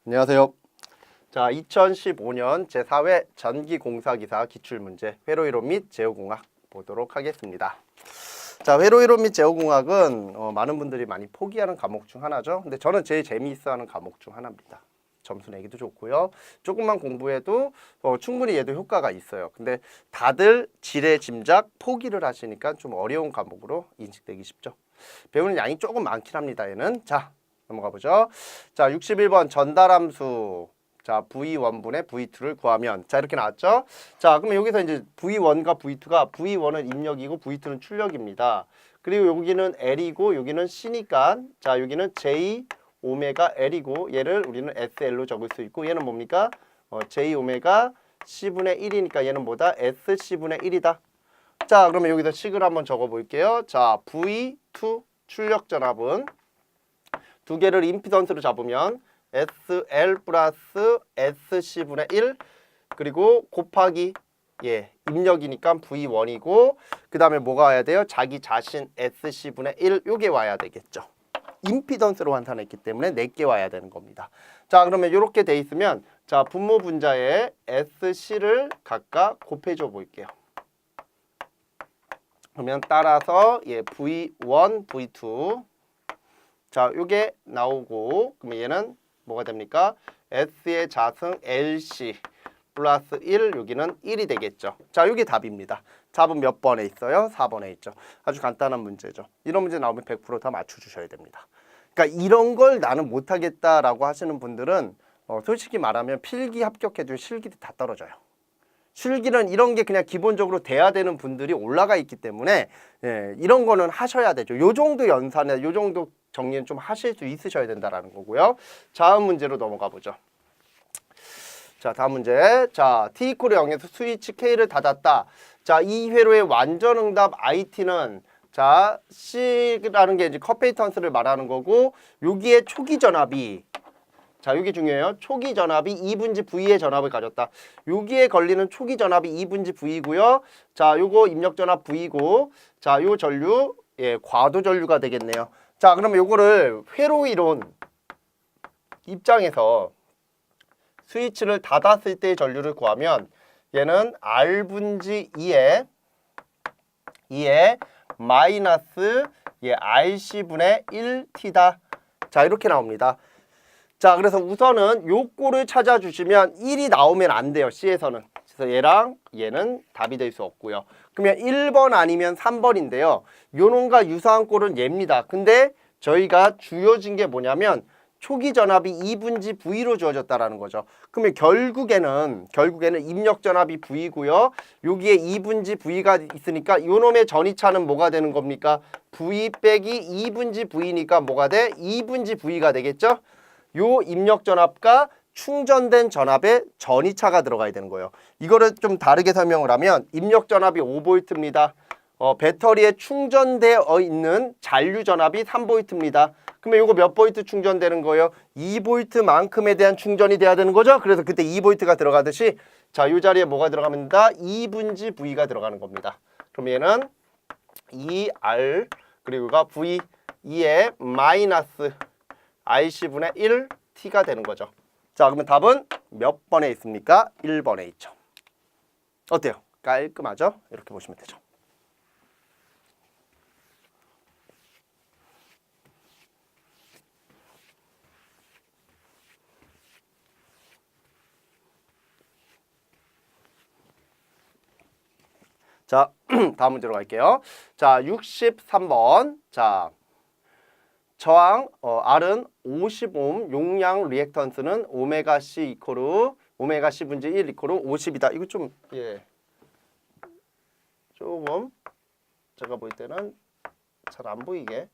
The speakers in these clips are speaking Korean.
안녕하세요. 자, 2015년 제4회 전기공사기사 기출문제 회로이론 및 제어공학 보도록 하겠습니다. 자, 회로이론 및 제어공학은 많은 분들이 많이 포기하는 과목 중 하나죠. 근데 저는 제일 재미있어하는 과목 중 하나입니다. 점수 내기도 좋고요. 조금만 공부해도 충분히 얘도 효과가 있어요. 근데 다들 지레 짐작 포기를 하시니까 좀 어려운 과목으로 인식되기 쉽죠. 배우는 양이 조금 많긴 합니다. 얘는. 자, 넘어가 보죠. 자, 61번 전달함수. 자, V1분의 V2를 구하면. 자, 이렇게 나왔죠? 자, 그러면 여기서 이제 V1과 V2가 V1은 입력이고 V2는 출력입니다. 그리고 여기는 L이고 여기는 C니까 자, 여기는 J 오메가 L이고 얘를 우리는 SL로 적을 수 있고 얘는 뭡니까? J 오메가 C분의 1이니까 얘는 뭐다? SC분의 1이다. 자, 그러면 여기서 식을 한번 적어 볼게요. 자, V2 출력 전압은 두 개를 임피던스로 잡으면 SL 플러스 SC분의 1 그리고 곱하기 입력이니까 V1이고 그 다음에 뭐가 와야 돼요? 자기 자신 SC분의 1 요게 와야 되겠죠. 임피던스로 환산했기 때문에 4개 와야 되는 겁니다. 자, 그러면 이렇게 돼 있으면 자, 분모 분자에 SC를 각각 곱해줘 볼게요. 그러면 따라서 V1, V2 자, 요게 나오고 그러면 얘는 뭐가 됩니까? S의 자승 LC 플러스 1 여기는 1이 되겠죠. 자, 요게 답입니다. 답은 몇 번에 있어요? 4번에 있죠. 아주 간단한 문제죠. 이런 문제 나오면 100% 다 맞춰주셔야 됩니다. 그러니까 이런 걸 나는 못하겠다라고 하시는 분들은 솔직히 말하면 필기 합격해도 실기도 다 떨어져요. 실기는 이런 게 그냥 기본적으로 돼야 되는 분들이 올라가 있기 때문에 이런 거는 하셔야 되죠. 요 정도 연산에 요 정도 정리는 좀 하실 수 있으셔야 된다라는 거고요. 다음 문제로 넘어가 보죠. 자, 다음 문제. 자, t 이퀄 0에서 스위치 K를 닫았다. 자, 이 회로의 완전 응답 IT는 자, C라는 게 이제 커페이턴스를 말하는 거고 여기에 초기 전압이 자, 여기 중요해요. 초기 전압이 2분지 V의 전압을 가졌다. 여기에 걸리는 초기 전압이 2분지 V고요. 자, 요거 입력 전압 V고 자, 요 전류 과도 전류가 되겠네요. 자, 그러면 요거를 회로 이론 입장에서 스위치를 닫았을 때의 전류를 구하면 얘는 R분지 2에 마이너스 RC분의 1T다. 자, 이렇게 나옵니다. 자, 그래서 우선은 요 꼴을 찾아주시면 1이 나오면 안 돼요. C에서는. 그래서 얘랑 얘는 답이 될 수 없고요. 그러면 1번 아니면 3번인데요. 요놈과 유사한 꼴은 얘입니다. 근데 저희가 주어진 게 뭐냐면 초기 전압이 2분지 V로 주어졌다라는 거죠. 그러면 결국에는 입력 전압이 V고요. 여기에 2분지 V가 있으니까 요놈의 전이차는 뭐가 되는 겁니까? V 빼기 2분지 V니까 뭐가 돼? 2분지 V가 되겠죠? 요 입력 전압과 충전된 전압에 전이차가 들어가야 되는 거예요. 이거를 좀 다르게 설명을 하면 입력 전압이 5V입니다. 배터리에 충전되어 있는 잔류 전압이 3V입니다. 그러면 이거 몇 볼트 충전되는 거예요? 2V만큼에 대한 충전이 돼야 되는 거죠? 그래서 그때 2V가 들어가듯이 자, 이 자리에 뭐가 들어가면 된다? 2분지 V가 들어가는 겁니다. 그럼 얘는 2R 그리고가 V 2에 마이너스 RC분의 1T가 되는 거죠. 자, 그러면 답은 몇 번에 있습니까? 1번에 있죠. 어때요? 깔끔하죠? 이렇게 보시면 되죠. 자, 다음 문제로 갈게요. 자, 63번. 자, 저항 R은 50옴, 용량 리액턴스는 오메가 C 이코르 오메가 C 분지 1 이코르 50이다. 이거 좀 조금 제가 볼 때는 잘 안 보이게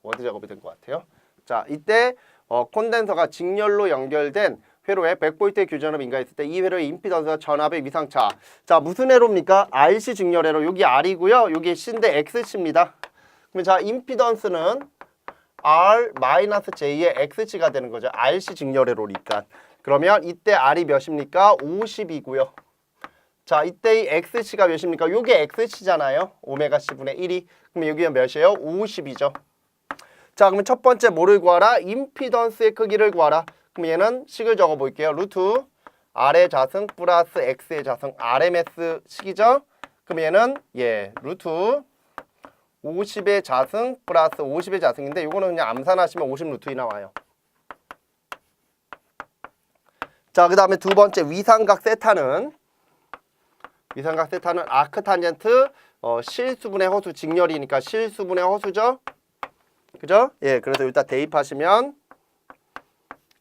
워드 작업이 된 것 같아요. 자, 이때 콘덴서가 직렬로 연결된 회로에 100V의 교전압이 인가했을 때 이 회로의 임피던스와 전압의 위상차. 자, 무슨 회로입니까? RC 직렬 회로. 여기 R이고요. 여기 C인데 XC입니다. 그럼 자, 임피던스는 R-J의 XC가 되는 거죠. RC 직렬회로니까. 그러면 이때 R이 몇입니까? 50이고요. 자, 이때 이 XC가 몇입니까? 요게 XC잖아요. 오메가 C분의 1이. 그럼 여기가 몇이에요? 50이죠. 자, 그러면 첫 번째 뭐를 구하라? 임피던스의 크기를 구하라. 그럼 얘는 식을 적어 볼게요. 루트 R의 자승 플러스 X의 자승 RMS 식이죠? 그럼 얘는 루트 50의 자승 플러스 50의 자승인데 이거는 그냥 암산하시면 50 루트 2 나와요. 자, 그 다음에 두 번째 위삼각 세타는 아크탄젠트 실수분의 허수 직렬이니까 실수분의 허수죠? 그죠? 예, 그래서 일단 대입하시면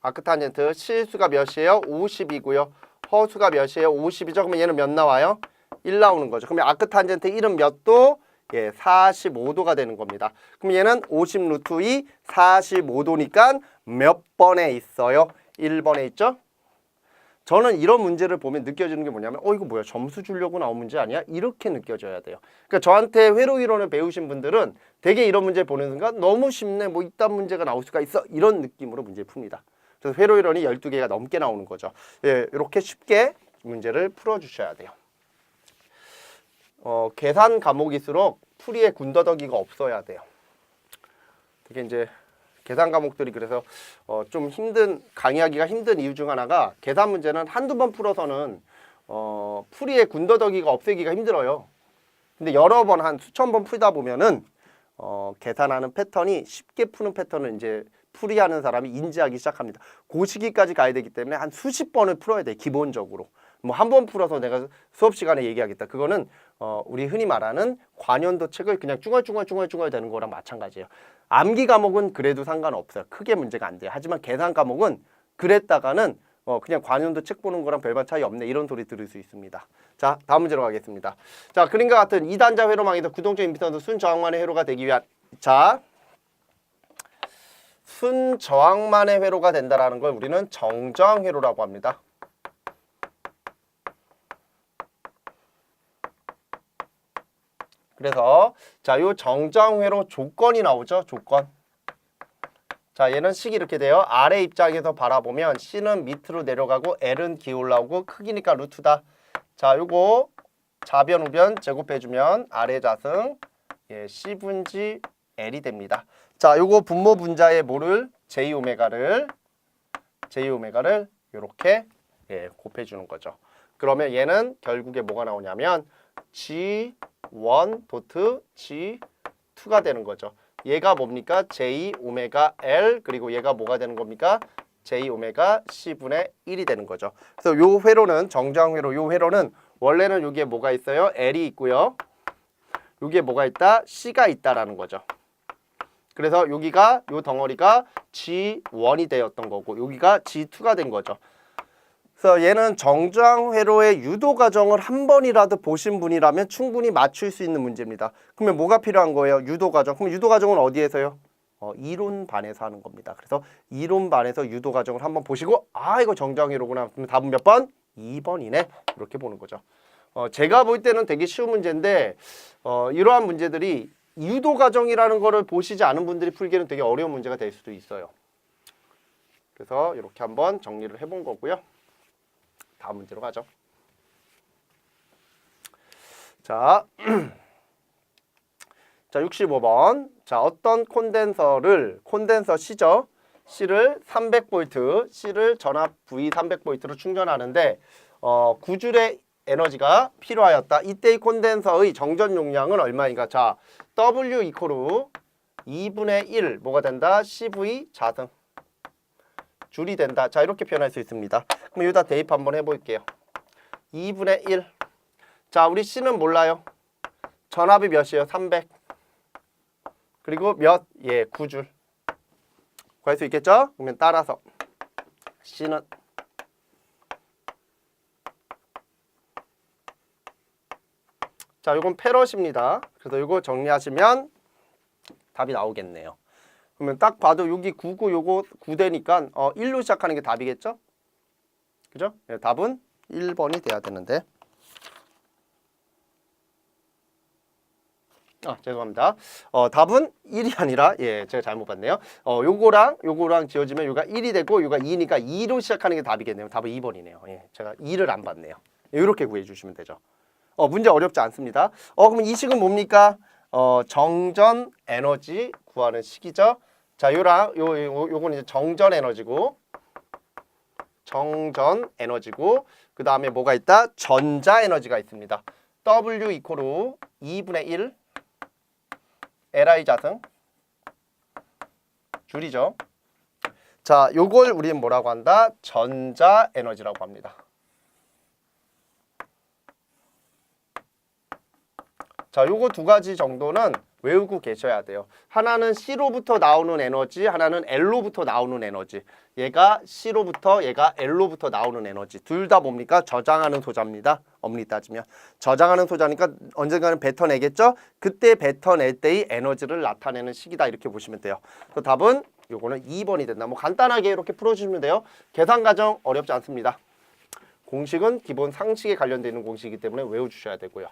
아크탄젠트 실수가 몇이에요? 50이고요. 허수가 몇이에요? 50이죠? 그러면 얘는 몇 나와요? 1 나오는 거죠. 그러면 아크탄젠트 1은 몇 도? 45도가 되는 겁니다. 그럼 얘는 50 루트 2 45도니까 몇 번에 있어요? 1번에 있죠? 저는 이런 문제를 보면 느껴지는 게 뭐냐면 이거 뭐야 점수 주려고 나온 문제 아니야? 이렇게 느껴져야 돼요. 그러니까 저한테 회로 이론을 배우신 분들은 되게 이런 문제 보는 순간 너무 쉽네 뭐 이딴 문제가 나올 수가 있어 이런 느낌으로 문제를 풉니다. 그래서 회로 이론이 12개가 넘게 나오는 거죠. 이렇게 쉽게 문제를 풀어주셔야 돼요. 계산 과목일수록 풀이에 군더더기가 없어야 돼요. 되게 이제 계산 과목들이 그래서 좀 강의하기가 힘든 이유 중 하나가 계산 문제는 한두 번 풀어서는 풀이에 군더더기가 없애기가 힘들어요. 근데 여러 번 한 수천 번 풀다 보면은 계산하는 패턴이 쉽게 푸는 패턴을 이제 풀이하는 사람이 인지하기 시작합니다. 그 시기까지 가야 되기 때문에 한 수십 번을 풀어야 돼요. 기본적으로. 뭐 한 번 풀어서 내가 수업 시간에 얘기하겠다. 그거는 우리 흔히 말하는 관연도 책을 그냥 쭈글쭈글 되는 거랑 마찬가지예요. 암기 과목은 그래도 상관없어요. 크게 문제가 안 돼요. 하지만 계산 과목은 그랬다가는 그냥 관연도 책 보는 거랑 별반 차이 없네. 이런 소리 들을 수 있습니다. 자, 다음 문제로 가겠습니다. 자, 그림과 같은 2단자 회로망에서 구동적 임피던스 순저항만의 회로가 되기 위한 순저항만의 회로가 된다라는 걸 우리는 정저항 회로라고 합니다. 그래서 요 정저항 회로 조건이 나오죠. 조건. 자, 얘는 식이 이렇게 돼요. 아래 입장에서 바라보면 C는 밑으로 내려가고 L은 기울나오고 크기니까 루트다. 자, 요거 좌변 우변 제곱해주면 아래 자승 C분지 L이 됩니다. 자, 요거 분모 분자의 뭐를 J오메가를 요렇게 곱해주는 거죠. 그러면 얘는 결국에 뭐가 나오냐면 G1 도트 G2가 되는 거죠. 얘가 뭡니까? J 오메가 L 그리고 얘가 뭐가 되는 겁니까? J 오메가 C분의 1이 되는 거죠. 그래서 요 회로는 정저항 회로 요 회로는 원래는 여기에 뭐가 있어요? L이 있고요. 여기에 뭐가 있다? C가 있다라는 거죠. 그래서 여기가 요 덩어리가 G1이 되었던 거고 여기가 G2가 된 거죠. 그래서 얘는 정저항 회로의 유도 과정을 한 번이라도 보신 분이라면 충분히 맞출 수 있는 문제입니다. 그러면 뭐가 필요한 거예요? 유도 과정. 그럼 유도 과정은 어디에서요? 이론반에서 하는 겁니다. 그래서 이론반에서 유도 과정을 한번 보시고 이거 정저항 회로구나. 그럼 답은 몇 번? 2번이네. 이렇게 보는 거죠. 제가 볼 때는 되게 쉬운 문제인데 이러한 문제들이 유도 과정이라는 거를 보시지 않은 분들이 풀기에는 되게 어려운 문제가 될 수도 있어요. 그래서 이렇게 한번 정리를 해본 거고요. 다음 문제로 가죠. 자, 65번. 자, 어떤 콘덴서 C죠. C를 300V, C를 전압 V 300V로 충전하는데 9줄의 에너지가 필요하였다. 이때 이 콘덴서의 정전 용량은 얼마인가? 자, W 이코르 2분의 1 뭐가 된다? CV 자승 줄이 된다. 자, 이렇게 표현할 수 있습니다. 그럼 여기다 대입 한번 해볼게요. 2분의 1. 자, 우리 C는 몰라요. 전압이 몇이에요? 300. 그리고 몇? 9줄. 구할 수 있겠죠? 그러면 따라서 C는 자, 이건 페럿입니다. 그래서 이거 정리하시면 답이 나오겠네요. 그러면 딱 봐도 여기 9고 요거 9대니까 1로 시작하는 게 답이겠죠? 그죠? 답은 1번이 돼야 되는데. 죄송합니다. 답은 1이 아니라 제가 잘못 봤네요. 요거랑 지어지면 요가 1이 되고 요가 2니까 2로 시작하는 게 답이겠네요. 답은 2번이네요. 제가 2를 안 봤네요. 이렇게 구해 주시면 되죠. 문제 어렵지 않습니다. 그럼 이 식은 뭡니까? 정전 에너지 구하는 식이죠. 자, 요거는 이제 정전 에너지고 정전 에너지고 그 다음에 뭐가 있다? 전자 에너지가 있습니다. W 이코르 2분의 1 Li 자승 줄이죠. 자, 요걸 우리는 뭐라고 한다? 전자 에너지라고 합니다. 자, 요거 두 가지 정도는 외우고 계셔야 돼요. 하나는 C로부터 나오는 에너지, 하나는 L로부터 나오는 에너지. 얘가 C로부터, 얘가 L로부터 나오는 에너지. 둘 다 뭡니까? 저장하는 소자입니다. 엄밀히 따지면. 저장하는 소자니까 언젠가는 뱉어내겠죠? 그때 뱉어낼 때의 에너지를 나타내는 식이다. 이렇게 보시면 돼요. 그 답은 요거는 2번이 된다. 뭐 간단하게 이렇게 풀어주시면 돼요. 계산 과정 어렵지 않습니다. 공식은 기본 상식에 관련되어 있는 공식이기 때문에 외워주셔야 되고요.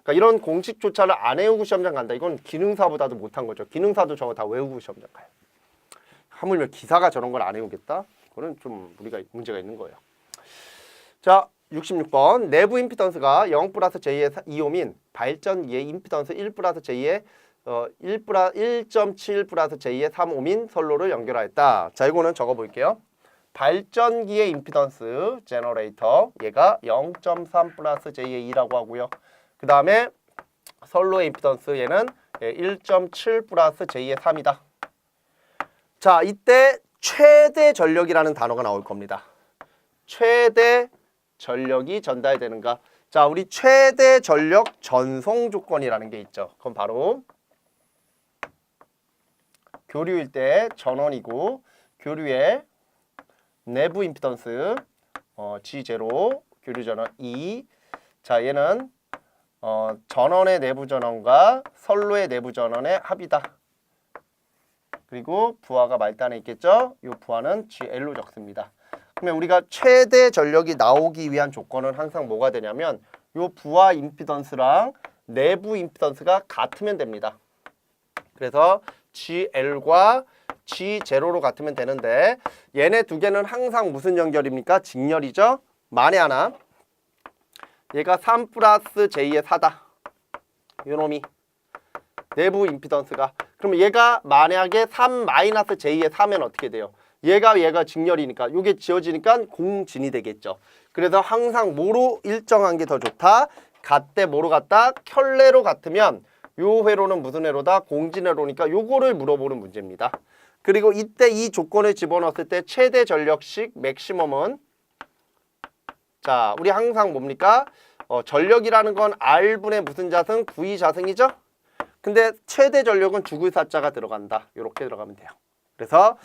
그러니까 이런 공식조차를 안 외우고 시험장 간다. 이건 기능사보다도 못한 거죠. 기능사도 저거 다 외우고 시험장 가요. 하물며 기사가 저런 걸 안 외우겠다? 그거는 좀 문제가 있는 거예요. 자, 66번. 내부 임피던스가 0 플러스 J의 2옴인 발전기의 임피던스 1 플러스 J의 1.7 플러스 J의 3옴인 선로를 연결하였다. 자, 이거는 적어볼게요. 발전기의 임피던스 제너레이터 얘가 0.3 플러스 J의 2라고 하고요. 그 다음에 선로의 임피던스 얘는 1.7 플러스 J의 3이다. 자, 이때 최대 전력이라는 단어가 나올 겁니다. 최대 전력이 전달되는가? 자, 우리 최대 전력 전송 조건이라는 게 있죠. 그건 바로 교류일 때 전원이고 교류의 내부 임피던스 G0 교류 전원 2. 자, 얘는 전원의 내부 전원과 선로의 내부 전원의 합이다. 그리고 부하가 말단에 있겠죠? 이 부하는 GL로 적습니다. 그러면 우리가 최대 전력이 나오기 위한 조건은 항상 뭐가 되냐면 이 부하 임피던스랑 내부 임피던스가 같으면 됩니다. 그래서 GL과 G0로 같으면 되는데 얘네 두 개는 항상 무슨 연결입니까? 직렬이죠? 만에 하나 얘가 3 플러스 J의 4다. 요놈이 내부 임피던스가. 그러면 얘가 만약에 3 마이너스 J의 4면 어떻게 돼요? 얘가 직렬이니까 요게 지워지니까 공진이 되겠죠. 그래서 항상 뭐로 일정한 게 더 좋다? 같대 뭐로 같다? 켤레로 같으면 요 회로는 무슨 회로다? 공진회로니까 요거를 물어보는 문제입니다. 그리고 이때 이 조건을 집어넣었을 때 최대 전력식 맥시멈은 자, 우리 항상 뭡니까? 전력이라는 건 R분의 무슨 자승? V 자승이죠? 근데 최대 전력은 죽을 사자가 들어간다. 이렇게 들어가면 돼요. 그래서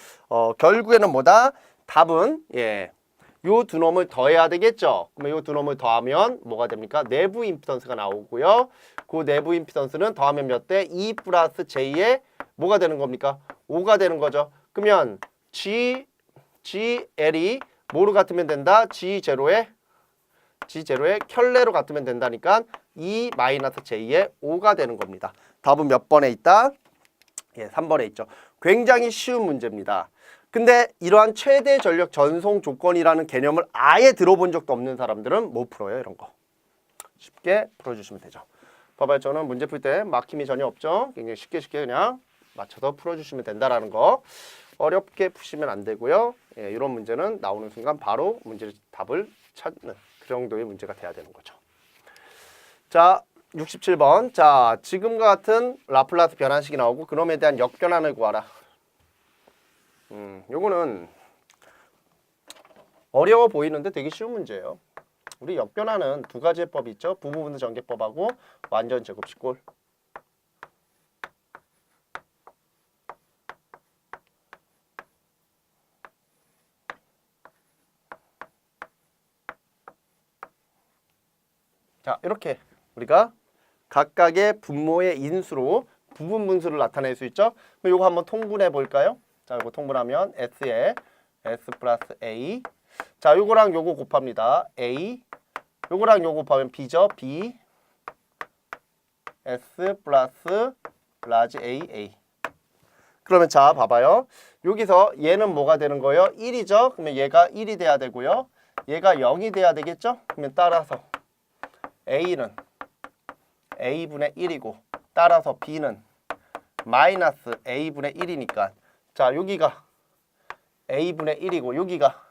결국에는 뭐다? 답은 요 두 놈을 더해야 되겠죠? 그러면 요 두 놈을 더하면 뭐가 됩니까? 내부 임피던스가 나오고요. 그 내부 임피던스는 더하면 몇 대? 2 플러스 J의 뭐가 되는 겁니까? 5가 되는 거죠. 그러면 GL이 뭐로 같으면 된다? G0의 켤레로 같으면 된다니까 2 마이너스 J의 5가 되는 겁니다. 답은 몇 번에 있다? 3번에 있죠. 굉장히 쉬운 문제입니다. 근데 이러한 최대 전력 전송 조건이라는 개념을 아예 들어본 적도 없는 사람들은 못 풀어요. 이런 거. 쉽게 풀어주시면 되죠. 봐봐요. 저는 문제 풀 때 막힘이 전혀 없죠. 굉장히 쉽게 그냥 맞춰서 풀어주시면 된다라는 거. 어렵게 푸시면 안 되고요. 이런 문제는 나오는 순간 바로 답을 찾는 그 정도의 문제가 돼야 되는 거죠. 자, 67번. 자, 지금과 같은 라플라스 변환식이 나오고 그놈에 대한 역변환을 구하라. 요거는 어려워 보이는데 되게 쉬운 문제예요. 우리 역변환은 두 가지의 법이 있죠. 부부분수 전개법하고 완전 제곱식골. 자, 이렇게 우리가 각각의 분모의 인수로 부분 분수를 나타낼 수 있죠. 그럼 이거 한번 통분해 볼까요? 자, 이거 통분하면 S에 S 플러스 A. 자, 요거랑 요거 곱합니다. A. 요거랑 요거 곱하면 B죠. B. S 플러스 라지 AA. 그러면 자, 봐봐요. 여기서 얘는 뭐가 되는 거예요? 1이죠. 그러면 얘가 1이 돼야 되고요. 얘가 0이 돼야 되겠죠? 그러면 따라서 A는 A분의 1이고 따라서 B는 마이너스 A분의 1이니까 자, 여기가 A분의 1이고 여기가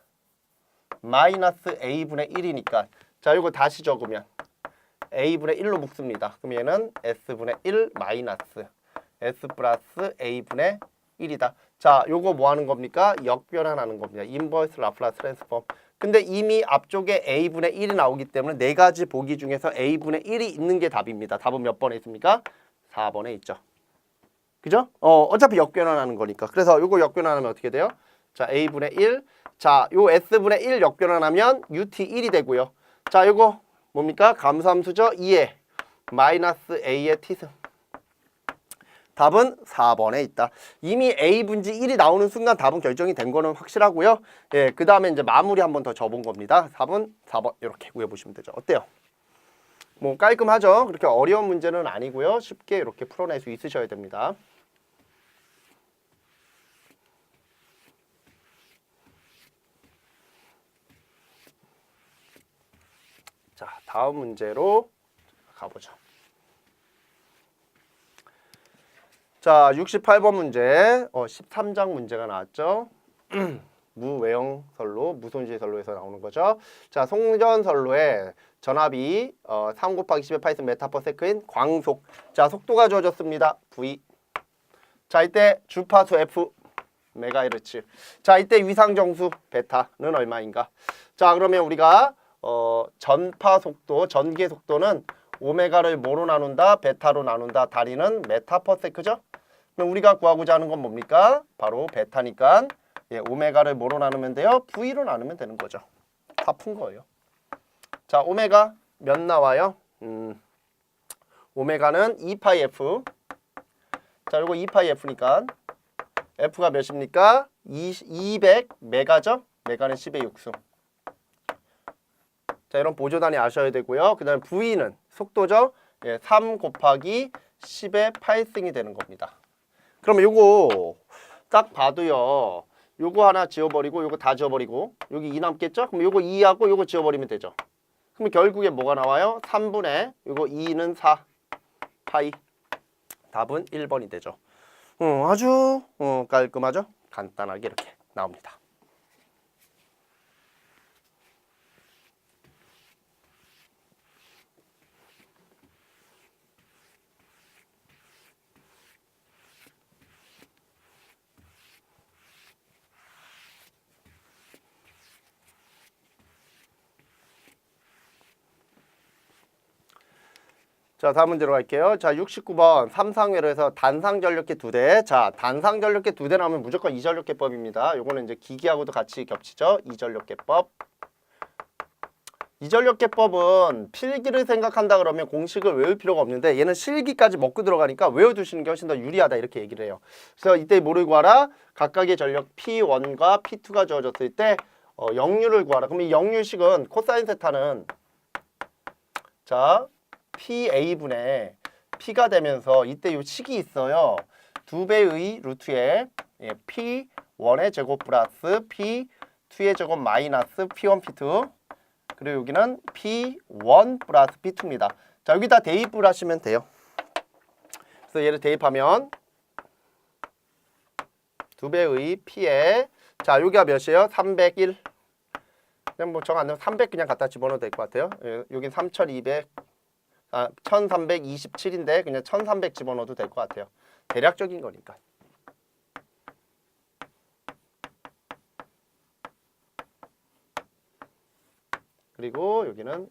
마이너스 a분의 1이니까 자 이거 다시 적으면 a분의 1로 묶습니다. 그럼 얘는 s분의 1 마이너스 s 플러스 a분의 1이다. 자 요거 뭐 하는 겁니까? 역변환하는 겁니다. 인버스 라플라스 트랜스폼. 근데 이미 앞쪽에 a분의 1이 나오기 때문에 네 가지 보기 중에서 a분의 1이 있는 게 답입니다. 답은 몇 번에 있습니까? 4번에 있죠. 그죠? 어차피 역변환하는 거니까. 그래서 요거 역변환하면 어떻게 돼요? 자, a분의 1. 자, 요 s분의 1 역변환하면 ut 1이 되고요. 자, 요거 뭡니까? 감소함수죠? 2에 마이너스 a의 t승. 답은 4번에 있다. 이미 a분지 1이 나오는 순간 답은 결정이 된 거는 확실하고요. 예, 그 다음에 이제 마무리 한 번 더 접은 겁니다. 답은 4번 이렇게 구해보시면 되죠. 어때요? 뭐 깔끔하죠? 그렇게 어려운 문제는 아니고요. 쉽게 이렇게 풀어낼 수 있으셔야 됩니다. 자, 다음 문제로 가보죠. 자, 68번 문제, 13장 문제가 나왔죠. 무외형선로, 무손실선로에서 나오는 거죠. 자, 송전선로에 전압이 3 곱하기 10의 파이슨 메타퍼세크인 광속. 자, 속도가 주어졌습니다. V. 자, 이때 주파수 F 메가헤르츠. 자, 이때 위상정수 베타는 얼마인가? 자, 그러면 우리가 전파 속도, 전기의 속도는 오메가를 뭐로 나눈다? 베타로 나눈다. 다리는 메타퍼세크죠? 그럼 우리가 구하고자 하는 건 뭡니까? 바로 베타니까 예, 오메가를 뭐로 나누면 돼요? V로 나누면 되는 거죠. 다 푼 거예요. 자, 오메가 몇 나와요? 오메가는 2파이 F. 자, 요거 2파이 F니까 F가 몇입니까? 200 메가죠? 메가는 10의 6수. 자, 이런 보조단위 아셔야 되고요. 그 다음에 V는 속도죠? 예, 3 곱하기 10의 8승이 되는 겁니다. 그러면 요거 딱 봐도요. 요거 하나 지워버리고 요거 다 지워버리고 여기 2 남겠죠? 그럼 요거 2하고 요거 지워버리면 되죠. 그럼 결국에 뭐가 나와요? 3분의 요거 2는 4 파이. 답은 1번이 되죠. 아주 깔끔하죠? 간단하게 이렇게 나옵니다. 자, 다음 문제로 갈게요. 자, 69번 삼상회로 해서 단상전력계 2대. 자, 단상전력계 2대 나오면 무조건 이전력계법입니다. 요거는 이제 기기하고도 같이 겹치죠. 이전력계법. 이전력계법은 필기를 생각한다 그러면 공식을 외울 필요가 없는데 얘는 실기까지 먹고 들어가니까 외워두시는 게 훨씬 더 유리하다 이렇게 얘기를 해요. 그래서 이때 뭐를 구하라? 각각의 전력 P1과 P2가 주어졌을 때 역률을 구하라. 그럼 이 역률식은 코사인 세타는 자 PA분의 P가 되면서 이때 이 식이 있어요. 2배의 루트에 P1의 제곱 플러스 P2의 제곱 마이너스 P1, P2 그리고 여기는 P1 플러스 P2입니다. 자, 여기다 대입을 하시면 돼요. 그래서 얘를 대입하면 2배의 P에 자, 여기가 몇이에요? 301. 그냥 뭐 정 안 되면 300 그냥 갖다 집어넣어도 될 것 같아요. 여긴 1327인데 그냥 1300 집어넣어도 될 것 같아요. 대략적인 거니까. 그리고 여기는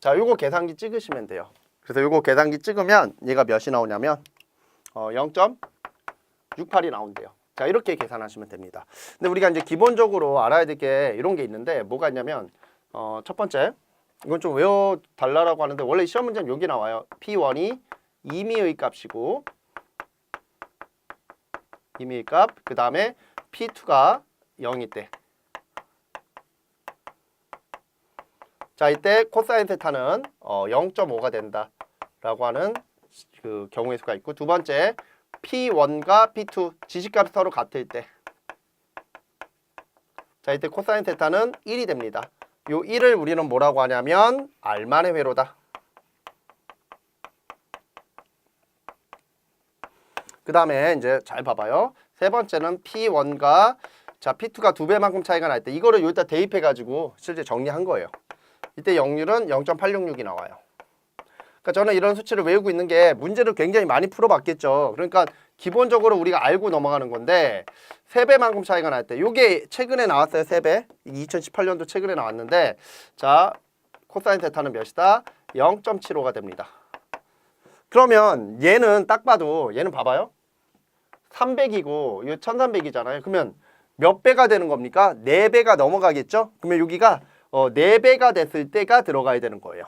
자, 요거 계산기 찍으시면 돼요. 그래서 요거 계산기 찍으면 얘가 몇이 나오냐면 0.68이 나온대요. 자, 이렇게 계산하시면 됩니다. 근데 우리가 이제 기본적으로 알아야 될 게 이런 게 있는데 뭐가 있냐면 첫 번째 이건 좀 외워달라고 하는데 원래 시험 문제는 여기 나와요. P1이 임의의 값이고 임의의 값 그 다음에 P2가 0일 때 자, 이때 코사인 세타는 0.5가 된다라고 하는 그 경우의 수가 있고 두 번째 P1과 P2 지시값이 서로 같을 때 자, 이때 코사인 세타는 1이 됩니다. 요 1을 우리는 뭐라고 하냐면 R만의 회로다. 그 다음에 이제 잘 봐봐요. 세 번째는 P1과 자 P2가 2배만큼 차이가 날 때 이거를 여기다 대입해가지고 실제 정리한 거예요. 이때 역률은 0.866이 나와요. 그러니까 저는 이런 수치를 외우고 있는 게 문제를 굉장히 많이 풀어봤겠죠. 그러니까 기본적으로 우리가 알고 넘어가는 건데 3배만큼 차이가 날 때 이게 최근에 나왔어요. 3배. 2018년도 최근에 나왔는데 자 코사인 테타는 몇이다? 0.75가 됩니다. 그러면 얘는 딱 봐도 얘는 봐봐요. 300이고 이거 1300이잖아요. 그러면 몇 배가 되는 겁니까? 4배가 넘어가겠죠? 그러면 여기가 4배가 됐을 때가 들어가야 되는 거예요.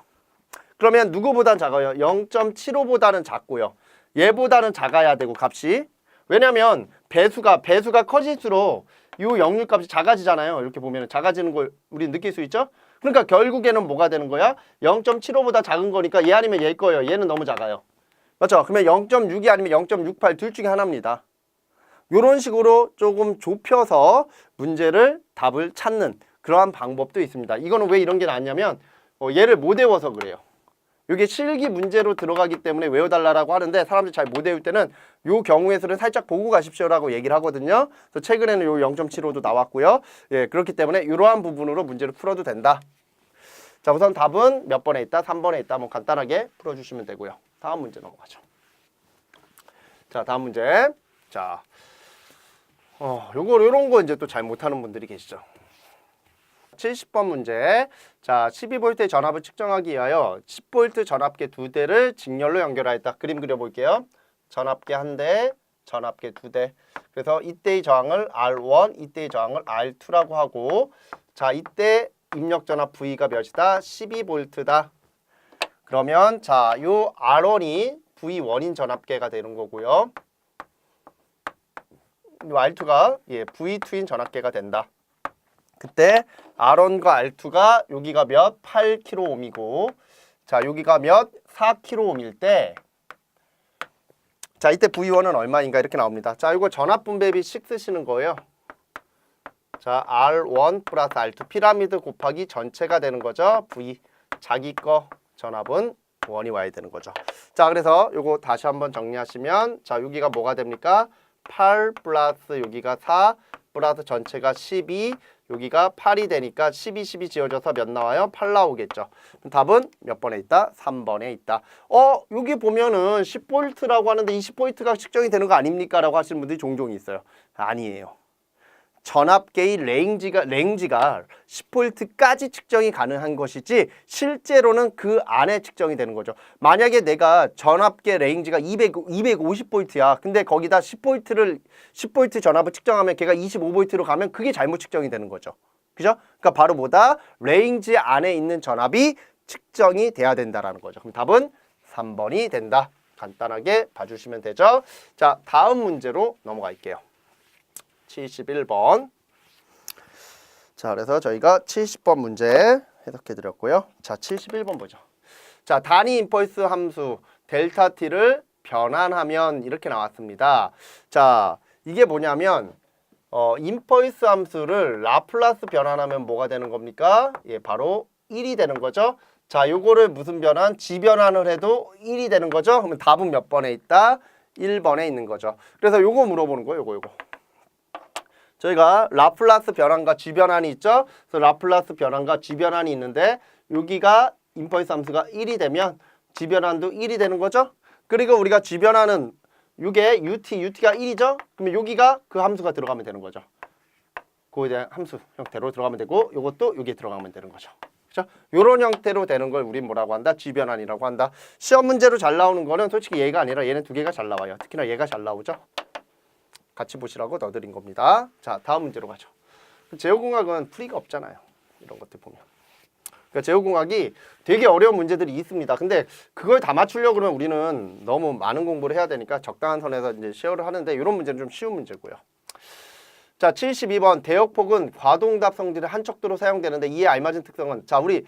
그러면 누구보단 작아요? 0.75보다는 작고요. 얘보다는 작아야 되고 값이. 왜냐면 배수가 커질수록 이 역률 값이 작아지잖아요. 이렇게 보면 작아지는 걸 우리 느낄 수 있죠? 그러니까 결국에는 뭐가 되는 거야? 0.75보다 작은 거니까 얘 아니면 얘일 거예요. 얘는 너무 작아요. 맞죠? 그러면 0.6이 아니면 0.68 둘 중에 하나입니다. 이런 식으로 조금 좁혀서 문제를 답을 찾는 그러한 방법도 있습니다. 이거는 왜 이런 게 나왔냐면 얘를 못 외워서 그래요. 이게 실기 문제로 들어가기 때문에 외워달라고 하는데 사람들이 잘 못 외울 때는 이 경우에서는 살짝 보고 가십시오라고 얘기를 하거든요. 그래서 최근에는 요 0.75도 나왔고요. 예, 그렇기 때문에 이러한 부분으로 문제를 풀어도 된다. 자, 우선 답은 몇 번에 있다? 3번에 있다. 뭐 간단하게 풀어주시면 되고요. 다음 문제 넘어가죠. 자, 다음 문제. 자, 요런 거 이제 또 잘 못하는 분들이 계시죠. 70번 문제. 자, 12V의 전압을 측정하기 위하여 10V 전압계 2대를 직렬로 연결하였다. 그림 그려볼게요. 전압계 1대, 전압계 2대. 그래서 이때의 저항을 R1, 이때의 저항을 R2라고 하고 자, 이때 입력 전압 V가 몇이다? 12V다. 그러면 자, 요 R1이 V1인 전압계가 되는 거고요. 요 R2가 V2인 전압계가 된다. 그때 R1과 R2가 여기가 몇? 8kΩ이고 자 여기가 몇? 4kΩ일 때 자 이때 V1은 얼마인가 이렇게 나옵니다. 자 이거 전압 분배비식 쓰시는 거예요. 자 R1 플러스 R2 피라미드 곱하기 전체가 되는 거죠. V 자기 거 전압은 1이 와야 되는 거죠. 자 그래서 요거 다시 한번 정리하시면 자 여기가 뭐가 됩니까? 8 플러스 여기가 4 플러스 전체가 12 여기가 8이 되니까 12, 12 지워져서 몇 나와요? 8 나오겠죠. 답은 몇 번에 있다? 3번에 있다. 여기 보면은 10V라고 하는데 20V가 측정이 되는 거 아닙니까? 라고 하시는 분들이 종종 있어요. 아니에요. 전압계의 레인지가 10V까지 측정이 가능한 것이지 실제로는 그 안에 측정이 되는 거죠. 만약에 내가 전압계 레인지가 250V야. 근데 거기다 10V 전압을 측정하면 걔가 25V로 가면 그게 잘못 측정이 되는 거죠. 그죠? 그러니까 바로 뭐다? 레인지 안에 있는 전압이 측정이 돼야 된다라는 거죠. 그럼 답은 3번이 된다. 간단하게 봐주시면 되죠. 자, 다음 문제로 넘어갈게요. 71번. 자, 그래서 저희가 70번 문제 해석해 드렸고요. 자, 71번 보죠. 자, 단위 임펄스 함수 델타 t를 변환하면 이렇게 나왔습니다. 자, 이게 뭐냐면 임펄스 함수를 라플라스 변환하면 뭐가 되는 겁니까? 예, 바로 1이 되는 거죠. 자, 요거를 무슨 변환? 지변환을 해도 1이 되는 거죠. 그러면 답은 몇 번에 있다? 1번에 있는 거죠. 그래서 요거 물어보는 거예요. 요거. 저희가 라플라스 변환과 쥐변환이 있죠. 그래서 라플라스 변환과 쥐변환이 있는데 여기가 임펄스 함수가 1이 되면 쥐변환도 1이 되는 거죠. 그리고 우리가 쥐변환은 이게 UT가 1이죠. 그러면 여기가 그 함수가 들어가면 되는 거죠. 그거에 대한 함수 형태로 들어가면 되고 이것도 여기에 들어가면 되는 거죠. 그렇죠? 이런 형태로 되는 걸 우린 뭐라고 한다? 쥐변환이라고 한다. 시험 문제로 잘 나오는 거는 솔직히 얘가 아니라 얘는 두 개가 잘 나와요. 특히나 얘가 잘 나오죠. 같이 보시라고 넣어드린 겁니다. 자, 다음 문제로 가죠. 제호공학은 풀이가 없잖아요. 이런 것들 보면. 그러니까 제호공학이 되게 어려운 문제들이 있습니다. 근데 그걸 다 맞추려고 그러면 우리는 너무 많은 공부를 해야 되니까 적당한 선에서 이제 쉐어를 하는데 이런 문제는 좀 쉬운 문제고요. 자, 72번 대역폭은 과도응답 성질의 한 척도로 사용되는데 이에 알맞은 특성은 자, 우리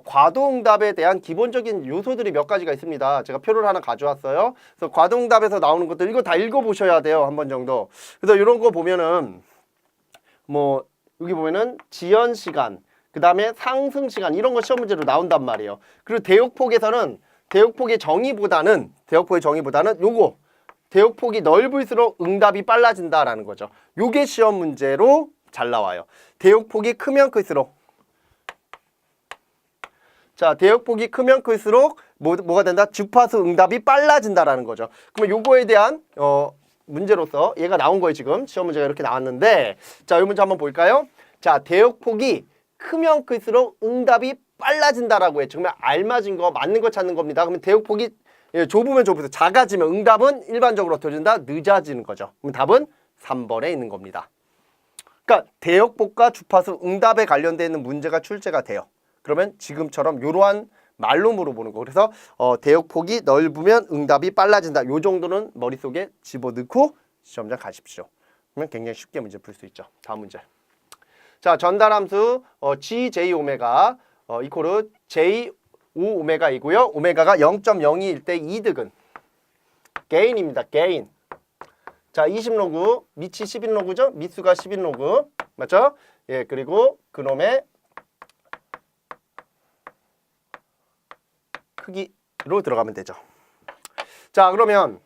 과도응답에 대한 기본적인 요소들이 몇 가지가 있습니다. 제가 표를 하나 가져왔어요. 그래서 과도응답에서 나오는 것들 이거 다 읽어보셔야 돼요. 한 번 정도. 그래서 이런 거 보면은 뭐 여기 보면은 지연 시간, 그 다음에 상승 시간 이런 거 시험 문제로 나온단 말이에요. 그리고 대역폭에서는 대역폭의 정의보다는 요거 대역폭이 넓을수록 응답이 빨라진다라는 거죠. 요게 시험 문제로 잘 나와요. 대역폭이 크면 클수록 자, 대역폭이 크면 클수록 뭐가 된다? 주파수 응답이 빨라진다라는 거죠. 그러면 요거에 대한 문제로서 얘가 나온 거예요. 지금 시험 문제가 이렇게 나왔는데 자, 이 문제 한번 볼까요? 자, 대역폭이 크면 클수록 응답이 빨라진다라고 했죠. 그러면 알맞은 거 맞는 거 찾는 겁니다. 그러면 대역폭이 좁으면 좁을수록 작아지면 응답은 일반적으로 어떻게 된다? 늦어지는 거죠. 그럼 답은 3번에 있는 겁니다. 그러니까 대역폭과 주파수 응답에 관련되어 있는 문제가 출제가 돼요. 그러면 지금처럼 이러한 말로 물어보는 거. 그래서 대역폭이 넓으면 응답이 빨라진다. 요 정도는 머릿속에 집어넣고 시험장 가십시오. 그러면 굉장히 쉽게 문제 풀 수 있죠. 다음 문제. 자, 전달함수 G, J, 오메가 이코르 J, O, 오메가이고요. 오메가가 0.02일 때 이득은 게인입니다. 게인. 자, 20로그, 밑이 11로그죠? 밑수가 11로그. 맞죠? 예, 그리고 그놈의 크기로 들어가면 되죠. 자, 그러면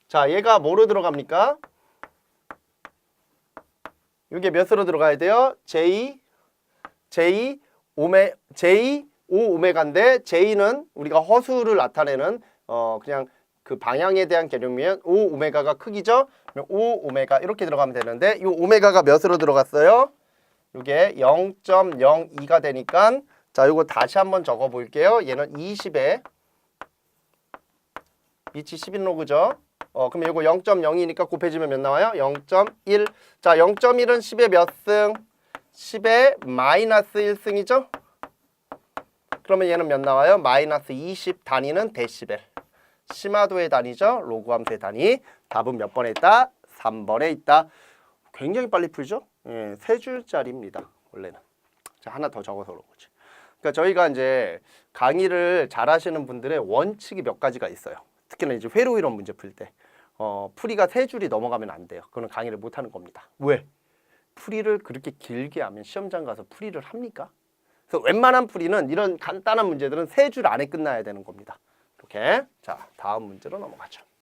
자, 얘가 뭐로 들어갑니까? 이게 몇으로 들어가야 돼요? J, O 오메가인데 J는 우리가 허수를 나타내는 그냥 그 방향에 대한 개념이면 O 오메가가 크기죠? 그러면 O 오메가 이렇게 들어가면 되는데 이 오메가가 몇으로 들어갔어요? 이게 0.02가 되니까 자, 이거 다시 한번 적어 볼게요. 얘는 20에 밑이 11로그죠. 그러면 이거 0.02니까 곱해주면 몇 나와요? 0.1. 자, 0.1은 10의 몇 승? 10의 마이너스 1승이죠? 그러면 얘는 몇 나와요? 마이너스 20. 단위는 데시벨. 심화도의 단위죠? 로그 함수의 단위. 답은 몇 번에 있다? 3번에 있다. 굉장히 빨리 풀죠? 예, 3줄짜리입니다. 원래는. 자, 하나 더 적어서 그런 거지. 그러니까 저희가 이제 강의를 잘 하시는 분들의 원칙이 몇 가지가 있어요. 특히나 이제 회로 이론 문제 풀 때. 풀이가 3줄이 넘어가면 안 돼요. 그거는 강의를 못 하는 겁니다. 왜? 풀이를 그렇게 길게 하면 시험장 가서 풀이를 합니까? 그래서 웬만한 풀이는 이런 간단한 문제들은 3줄 안에 끝나야 되는 겁니다. 이렇게. 자, 다음 문제로 넘어가죠.